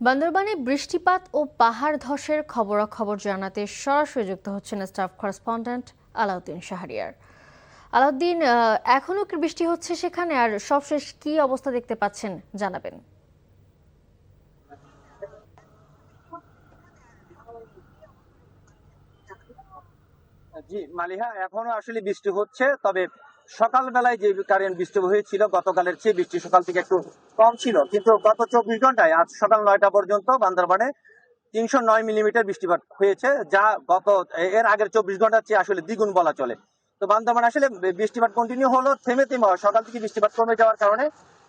বান্দরবানে বৃষ্টিপাত ও পাহাড় ধসের খবরাখবর জানাতে সরাসরি যুক্ত হচ্ছেন স্টাফ করেসপন্ডেন্ট আলাউদ্দিন শাহরিয়ার। আলাউদ্দিন, এখনো কি বৃষ্টি হচ্ছে সেখানে, আর সবশেষ কি অবস্থা দেখতে পাচ্ছেন জানাবেন। জি মালিহা, এখনো আসলে বৃষ্টি হচ্ছে, তবে সকালবেলায় যে কারেন্ট বৃষ্টি হয়েছিল গতকালের চেয়ে বৃষ্টি সকাল থেকে একটু কম ছিল, কিন্তু গত 24 ঘন্টায় আজ সকাল 9টা পর্যন্ত বান্দরবানে 309 মিলিমিটার বৃষ্টিপাত হয়েছে, যা এর আগের 24 ঘন্টার চেয়ে আসলে দ্বিগুণ বলা চলে। তো বান্দরবান আসলে বৃষ্টিপাত কন্টিনিউ হলো, থেমে থেমে হয়। সকাল থেকে বৃষ্টিপাত কমে যাওয়ার কারণে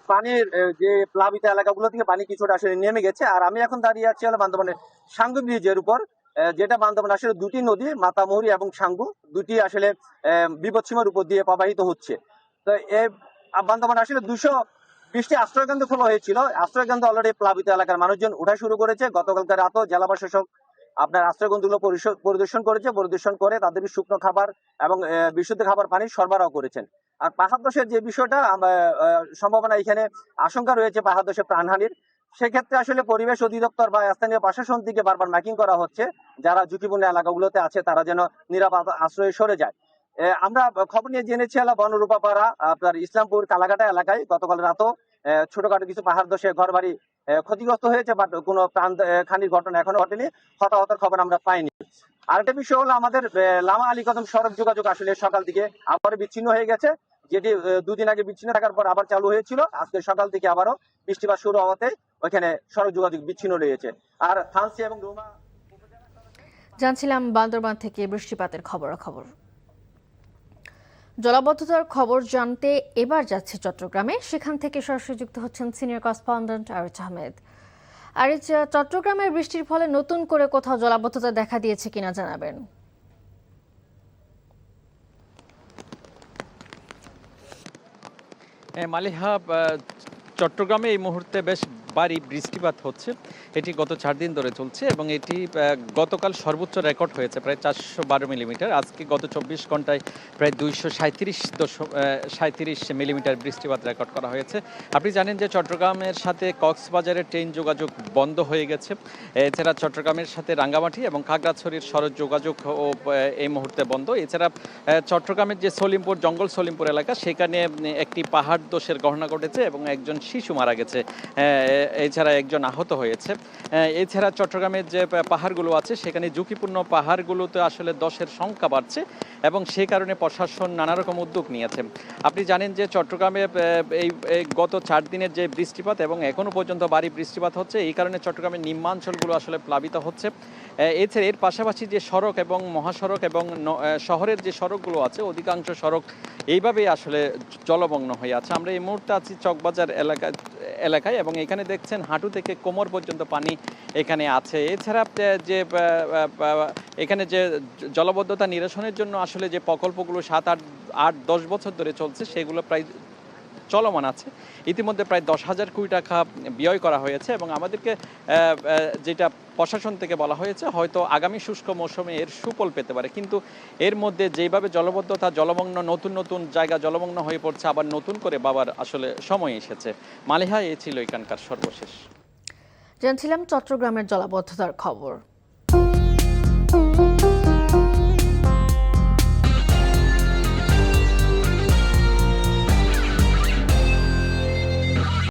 পানির যে প্লাবিত এলাকাগুলো থেকে পানি কিছুটা আসলে নেমে গেছে। আর আমি এখন দাঁড়িয়ে আছি হলো বান্দরবানের সাঙ্গু ব্রিজের উপর, যেটা বান্দরবান আসলে দুটি নদী মাতামুহুরী এবং সাঙ্গু, দুটি আসলে বিপদসীমার উপর দিয়ে প্রবাহিত হচ্ছে। তো বান্দরবান আসলে 220টি আশ্রয়কেন্দ্র খোলা হয়েছিল। আশ্রয়কেন্দ্র অলরেডি প্লাবিত এলাকার মানুষজন উঠা শুরু করেছে। গতকালকে রাতও জেলা প্রশাসক আপনার আশ্রয়কেন্দ্রগুলো পরিদর্শন করে তাদের শুকনো খাবার এবং বিশুদ্ধ খাবার পানি সরবরাহ করেছেন। আর পাহাড় ধসের যে বিষয়টা সম্ভাবনা এখানে আশঙ্কা রয়েছে পাহাড় ধসে প্রাণহানির, সেক্ষেত্রে আসলে পরিবেশ অধিদপ্তর বা স্থানীয় প্রশাসন থেকে বারবার মাইকিং করা হচ্ছে, যারা ঝুঁকিপূর্ণ এলাকাগুলোতে আছে তারা যেন নিরাপদ আশ্রয়ে সরে যায়। আমরা খবর নিয়ে জেনেছি বনরূপাপাড়া আপনার ইসলামপুর কালাঘাটা এলাকায় গতকাল রাতও ছোটখাটো কিছু পাহাড় ধসে ঘর বাড়ি ক্ষতিগ্রস্ত হয়েছে, বাট কোনো প্রাণ খানির ঘটনা এখনো ঘটেনি, হতাহতের খবর আমরা পাইনি। আরেকটা বিষয় হলো আমাদের লামা আলী কদম সড়ক যোগাযোগ আসলে সকাল থেকে আবার বিচ্ছিন্ন হয়ে গেছে, যেটি দুদিন আগে বিচ্ছিন্ন থাকার পর আবার চালু হয়েছিল। আজকে সকাল থেকে আবারও বৃষ্টিপাত শুরু হওয়াতে ওইখানে সড়ক যোগাযোগ বিচ্ছিন্ন রয়েছে। আর থানসি এবং রুমা জানছিলাম বান্দরবান থেকে বৃষ্টিপাতের খবরাখবর। জলাবদ্ধতার খবর জানতে এবার যাচ্ছে চট্টগ্রামে, সেখান থেকে সরাসরি যুক্ত হচ্ছেন সিনিয়র করেসপন্ডেন্ট আরিজ আহমেদ। আরিজ, চট্টগ্রামের বৃষ্টির ফলে নতুন করে কোথাও জলাবদ্ধতা দেখা দিয়েছে কিনা জানাবেন। মালিহা, চট্টগ্রামে এই মুহূর্তে বেশ ভারী বৃষ্টিপাত হচ্ছে। এটি গত 4 দিন ধরে চলছে এবং এটি গতকাল সর্বোচ্চ রেকর্ড হয়েছে প্রায় 412 মিলিমিটার। আজকে গত 24 ঘন্টায় প্রায় 237 মিলিমিটার বৃষ্টিপাত রেকর্ড করা হয়েছে। আপনি জানেন যে চট্টগ্রামের সাথে কক্সবাজারের ট্রেন যোগাযোগ বন্ধ হয়ে গেছে। এছাড়া চট্টগ্রামের সাথে রাঙ্গামাটি এবং খাগড়াছড়ির সড়ক যোগাযোগ ও এই মুহূর্তে বন্ধ। এছাড়া চট্টগ্রামের যে জঙ্গল সলিমপুর এলাকা, সেখানে একটি পাহাড় ধসের ঘটনা ঘটেছে এবং একজন শিশু মারা গেছে, এছাড়া একজন আহত হয়েছে। এছাড়া চট্টগ্রামের যে পাহাড়গুলো আছে সেখানে ঝুঁকিপূর্ণ পাহাড়গুলোতে আসলে ধসের সংখ্যা বাড়ছে এবং সেই কারণে প্রশাসন নানা রকম উদ্যোগ নিয়েছে। আপনি জানেন যে চট্টগ্রামে এই গত 4 দিনের যে বৃষ্টিপাত এবং এখনো পর্যন্ত ভারী বৃষ্টিপাত হচ্ছে, এই কারণে চট্টগ্রামের নিম্নাঞ্চলগুলো আসলে প্লাবিত হচ্ছে। এছাড়া এর পাশাপাশি যে সড়ক এবং মহাসড়ক এবং শহরের যে সড়কগুলো আছে, অধিকাংশ সড়ক এইভাবেই আসলে জলমগ্ন হয়ে আছে। আমরা এই মুহূর্তে আছি চকবাজার এলাকায় এবং এখানে দেখছেন হাঁটু থেকে কোমর পর্যন্ত পানি এখানে আছে। এছাড়া যে এখানে যে জলবদ্ধতা নিরসনের জন্য আসলে যে প্রকল্পগুলো 7-8-10 বছর ধরে চলছে, সেগুলো প্রায় চলমান আছে। ইতিমধ্যে প্রায় 10,000 কোটি টাকা ব্যয় করা হয়েছে এবং আমাদেরকে যেটা প্রশাসন থেকে বলা হয়েছে, হয়তো আগামী শুষ্ক মৌসুমে এর সুফল পেতে পারে, কিন্তু এর মধ্যে যেভাবে জলবদ্ধতা জলমগ্ন নতুন জায়গা জলমগ্ন হয়ে পড়ছে, আবার নতুন করে বাবার আসলে সময় এসেছে। মালিহা, এই ছিল এখানকার সর্বশেষ। জানছিলাম চট্টগ্রামের জলাবদ্ধতার খবর।